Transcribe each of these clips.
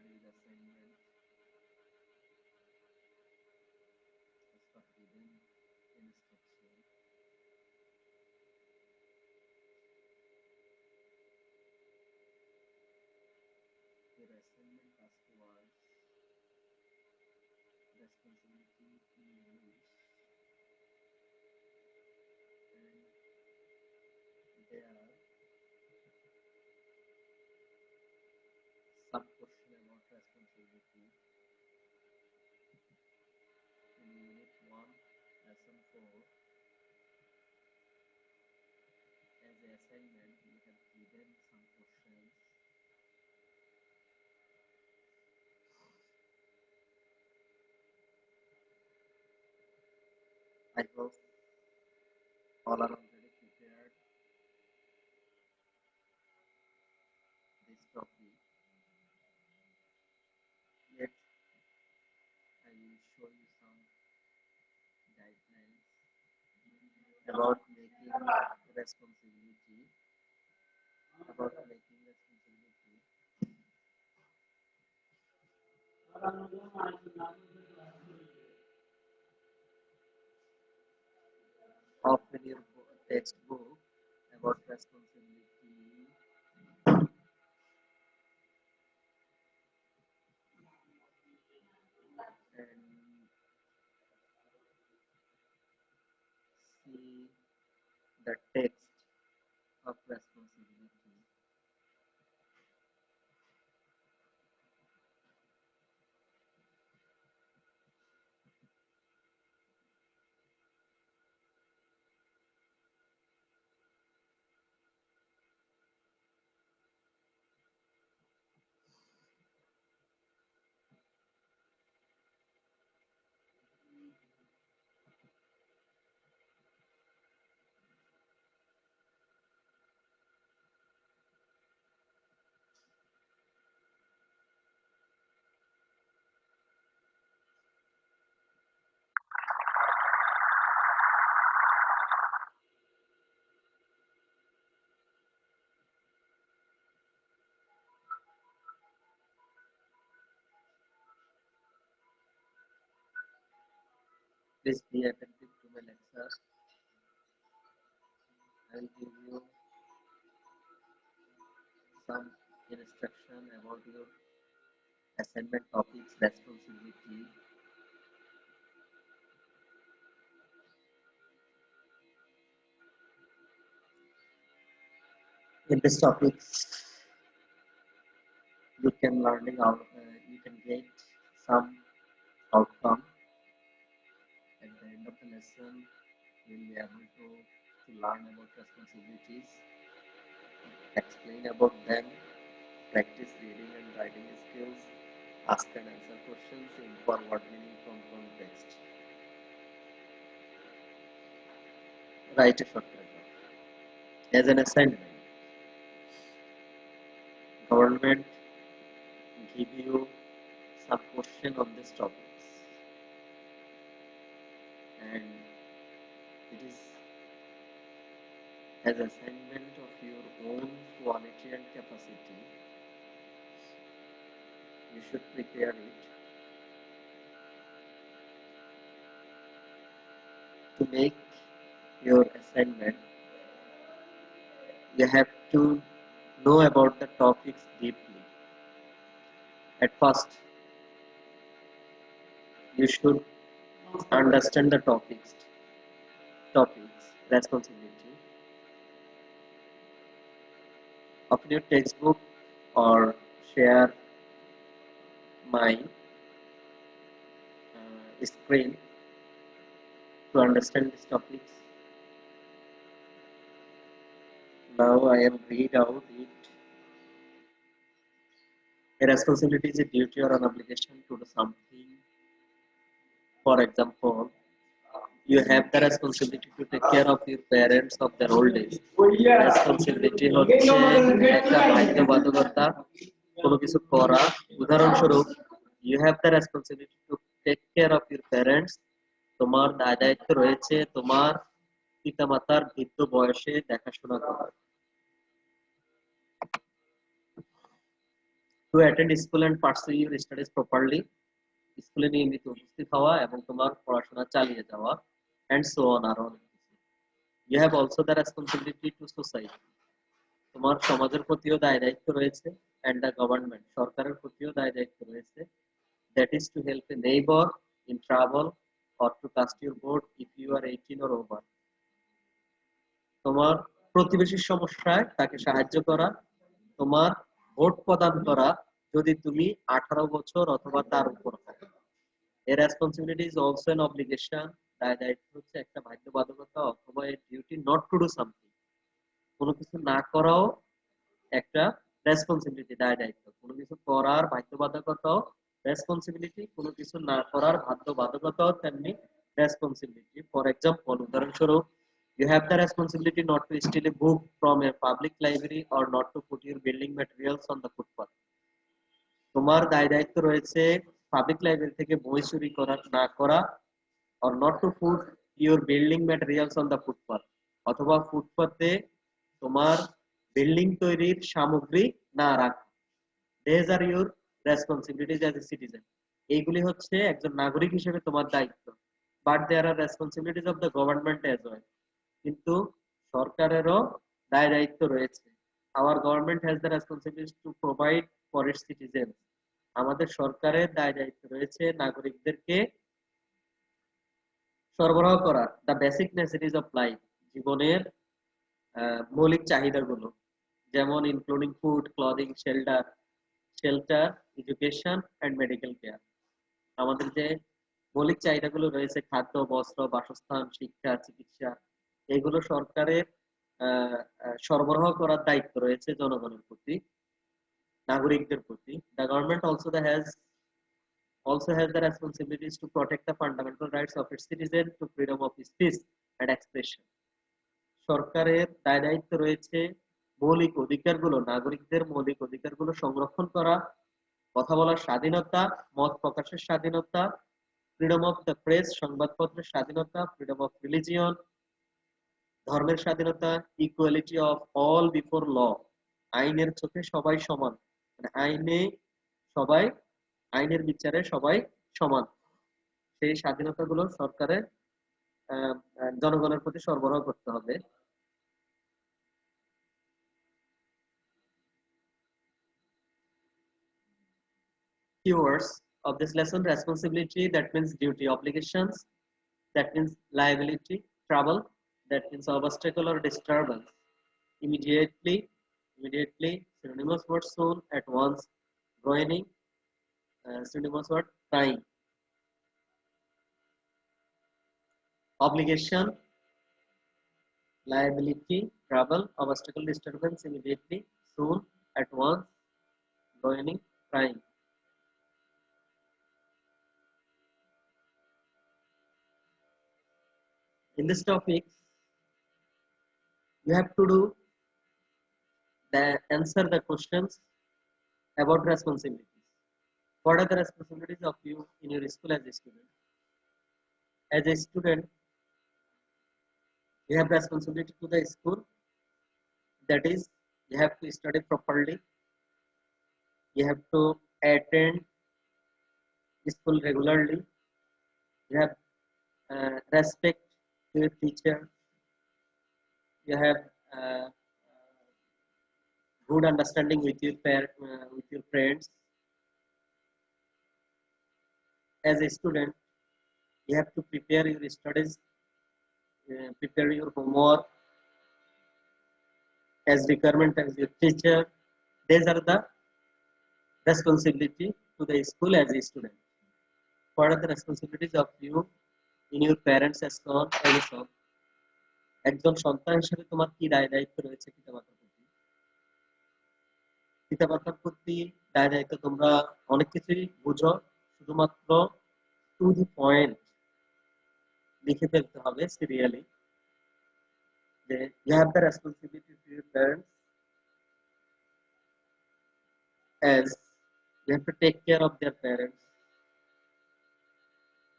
with assignment as per given instruction. Your assignment task was responsibility in English, and there are some question about responsibility in unit 1 lesson 4. As an assignment you have given some questions. I hope all are already prepared this topic. Yet I will show you some guidelines about making responsibility, of in your textbook about responsibility and see the text of responsibility. Please be attentive to my lecture. I will give you some instruction about your assignment topics responsibility. In this topic, you can you can get some outcome. At the end of the lesson, you will be able to learn about responsibilities, explain about them, practice reading and writing skills, ask and answer questions in forward meaning from context. Write a short paragraph. As an assignment, government give you some question on this topics, and it is as assignment of your own quality and capacity. You should prepare it to make your assignment. You have to know about the topics deeply. At first, you should understand the topics, responsibility. Open your textbook or share my screen to understand these topics. Now I am read out it. A responsibility is a duty or an obligation to do something. For example, you have the responsibility to take care of your parents of their old age. Responsibility হচ্ছে একটা বাধ্যবাধকতা কোনো কিছু করা। উদাহরণস্বরূপ, you have the responsibility to take care of your parents. তোমার দায়-দায়িত্ব রয়েছে তোমার পিতামাতার বৃদ্ধ বয়সে দেখাশোনা করার। to attend school and pursue your studies properly, স্কুলে নিয়মিত উপস্থিত হওয়া এবং তোমার পড়াশোনা চালিয়ে যাওয়া, and so on আরো অনেক কিছু। You have also the responsibility to society, তোমার সমাজের প্রতিও দায় দায়িত্ব রয়েছে, and the government, সরকারের প্রতিও দায় দায়িত্ব রয়েছে, that is to help a neighbor in trouble or to cast your vote if you are 18 or over, তোমার প্রতিবেশীর সমস্যায় তাকে সাহায্য করা, তোমার ভোট প্রদান করা যদি তুমি 18 বছর অথবা তার উপর হও। A responsibility is also an obligation, দায় দায়িত্ব হচ্ছে একটা বাধ্যবাধকতা অথবা a duty not to do something, কোনো কিছু না করাও একটা রেসপন্সিবিলিটি, দায় দায়িত্ব। কোনো কিছু করার বাধ্যবাধকতাও রেসপন্সিবিলিটি, কোনো কিছু না করার বাধ্যবাধকতাও তেমনি রেসপন্সিবিলিটি। ফর এক্সাম্পল, উদাহরণস্বরূপ, you have the responsibility not to steal a book from a public library or not to put your building materials on the footpath, তোমার দায় দায়িত্ব রয়েছে পাবলিক লাইব্রেরি থেকে বই চুরি করা না করা, or not to put your building materials on the footpath, অথবা ফুটপাতে তোমার বিল্ডিং তৈরির সামগ্রী না রাখা। these are your responsibilities as a citizen, এইগুলি হচ্ছে একজন নাগরিক হিসেবে তোমার দায়িত্ব। but there are responsibilities of the government as well, কিন্তু সরকারেরও দায় দায়িত্ব রয়েছে। our government has the responsibility to provide for its citizens, আমাদের সরকারের দায় দায়িত্ব রয়েছে নাগরিকদেরকে সরবরাহ করা the basic necessities of life, জীবনের মৌলিক চাহিদাগুলো, যেমন including food, clothing, shelter, education and medical care. আমাদের যে মৌলিক চাহিদাগুলো রয়েছে, খাদ্য, বস্ত্র, বাসস্থান, শিক্ষা, চিকিৎসা, এগুলো সরকারের সরবরাহ করার দায়িত্ব রয়েছে জনগণের প্রতি, নাগরিকদের প্রতি। The government also has the responsibilities to protect the fundamental rights of its citizens to freedom of speech and expression, সরকারের দায় দায়িত্ব রয়েছে মৌলিক অধিকারগুলো, নাগরিকদের মৌলিক অধিকারগুলো সংরক্ষণ করা, কথা বলার স্বাধীনতা, মত প্রকাশের স্বাধীনতা, ফ্রিডম অফ দ্য প্রেস, সংবাদপত্রের স্বাধীনতা, ফ্রিডম অফ রিলিজিয়ন, ধর্মের স্বাধীনতা, equality of all before law, আইনের চোখে সবাই সমান, মানে আইনের বিচারে সবাই সমান, সেই স্বাধীনতাগুলো সরকারের জনগণের প্রতি সরবরাহ করতে হবে। Keywords of this lesson: responsibility, that means duty, obligations, that means liability, trouble, that means obstacle or disturbance, immediately, synonymous word soon, at once, joining, synonymous word trying, obligation, liability, trouble, obstacle, disturbance, immediately, soon, at once, joining, trying. In this topic, you have to answer the questions about responsibilities. What are the responsibilities of you in your school as a student? As a student, you have responsibility to the school. That is, you have to study properly. You have to attend school regularly. You have respect to your teacher. You have good understanding with your friends. As a student, you have to prepare your studies, prepare your homework as requirement as your teacher. These are the responsibility to the school as a student. What are the responsibilities of you in your parents as son, as a son? একজন সন্তান হিসেবে তোমার কি দায় দায়িত্ব রয়েছে পিতামাতার প্রতি? পিতামাতার প্রতি দায় দায়িত্ব তোমরা অনেক কিছুই বুঝো, শুধুমাত্র টু দি পয়েন্ট লিখে ফেলতে হবে সিরিয়ালি। যে you have the responsibility to your parents as you have to take care of their parents.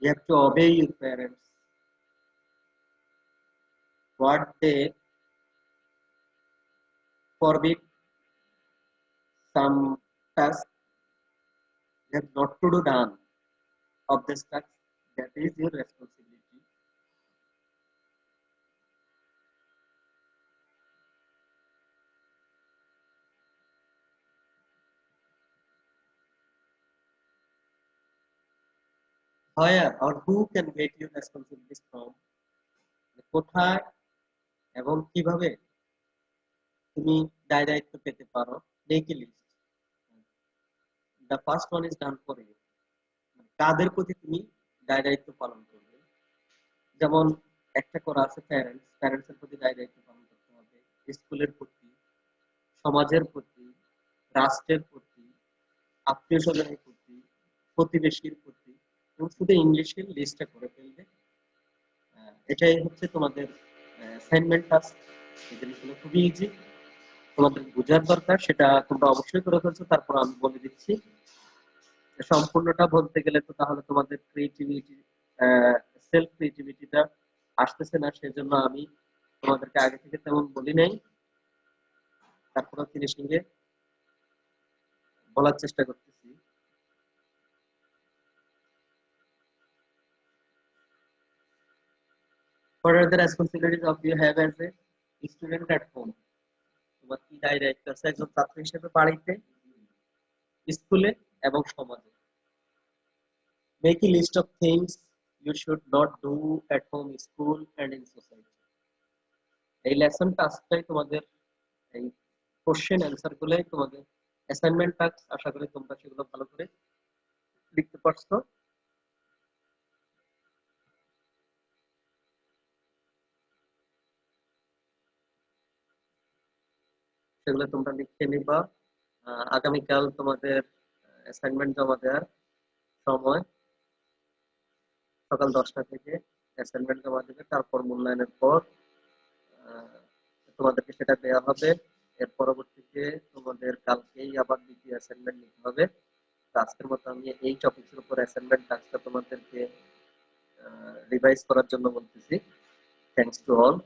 You have to obey your parents. What they forbid, some tasks have not to do done of this task, that is your responsibility. Where or who can get your responsibilities from? কোথায় এবং কিভাবে তুমি দায় দায়িত্ব পেতে পারো? Make a list. The first one is done for you. কাদের প্রতি তুমি দায় দায়িত্ব পালন করবে? যেমন একটা করা আছে প্যারেন্টস এর প্রতি দায় দায়িত্ব পালন করতে হবে, স্কুলের প্রতি, সমাজের প্রতি, রাষ্ট্রের প্রতি, আত্মীয় স্বজনের প্রতি, প্রতিবেশীর প্রতি, এবং শুধু ইংলিশের লিস্টটা করে ফেলবে। এটাই হচ্ছে তোমাদের অ্যাসাইনমেন্ট টাস্ক। এই জিনিসগুলো খুবই ইজি, তোমাদের বোঝার দরকার, সেটা তোমরা অবশ্যই করে ফেলছো। তারপর আমি বলে দিচ্ছি সম্পূর্ণটা বলতে গেলে তো তাহলে তোমাদের ক্রিয়েটিভিটি, সেলফ ক্রিয়েটিভিটিটা আসতেছে না, সেজন্য আমি তোমাদেরকে আগে থেকে তেমন বলি নাই, তারপরে ফিনিশিং এ বলার চেষ্টা করতেছি। What are the responsibilities of you have as a student at home? তোমার কি দায় দায়িত্ব আছে একজন ছাত্র হিসেবে বাড়িতে, স্কুলে এবং সমাজে? Make a list of things you should not do at home, school and in society. এই লেসন টাস্কটাই তোমাদের, এই কোশ্চেন অ্যান্সার গুলোই তোমাদের অ্যাসাইনমেন্ট টাস্ক। আশা করি তোমরা সেগুলো ভালো করে লিখতে পারছো। সেগুলো তোমরা লিখে নিবা। আগামীকাল তোমাদের অ্যাসাইনমেন্ট জমা দেওয়ার সময় সকাল 10টা থেকে অ্যাসাইনমেন্ট জমা দেবে। তারপর মূল্যায়নের পর তোমাদেরকে সেটা দেওয়া হবে। এর পরবর্তীতে তোমাদের কালকেই আবার দ্বিতীয় অ্যাসাইনমেন্ট নিতে হবে। আজকের মতো আমি এই টপিকের উপর অ্যাসাইনমেন্ট টাস্কটা তোমাদেরকে রিভাইজ করার জন্য বলতেছি। Thanks to all.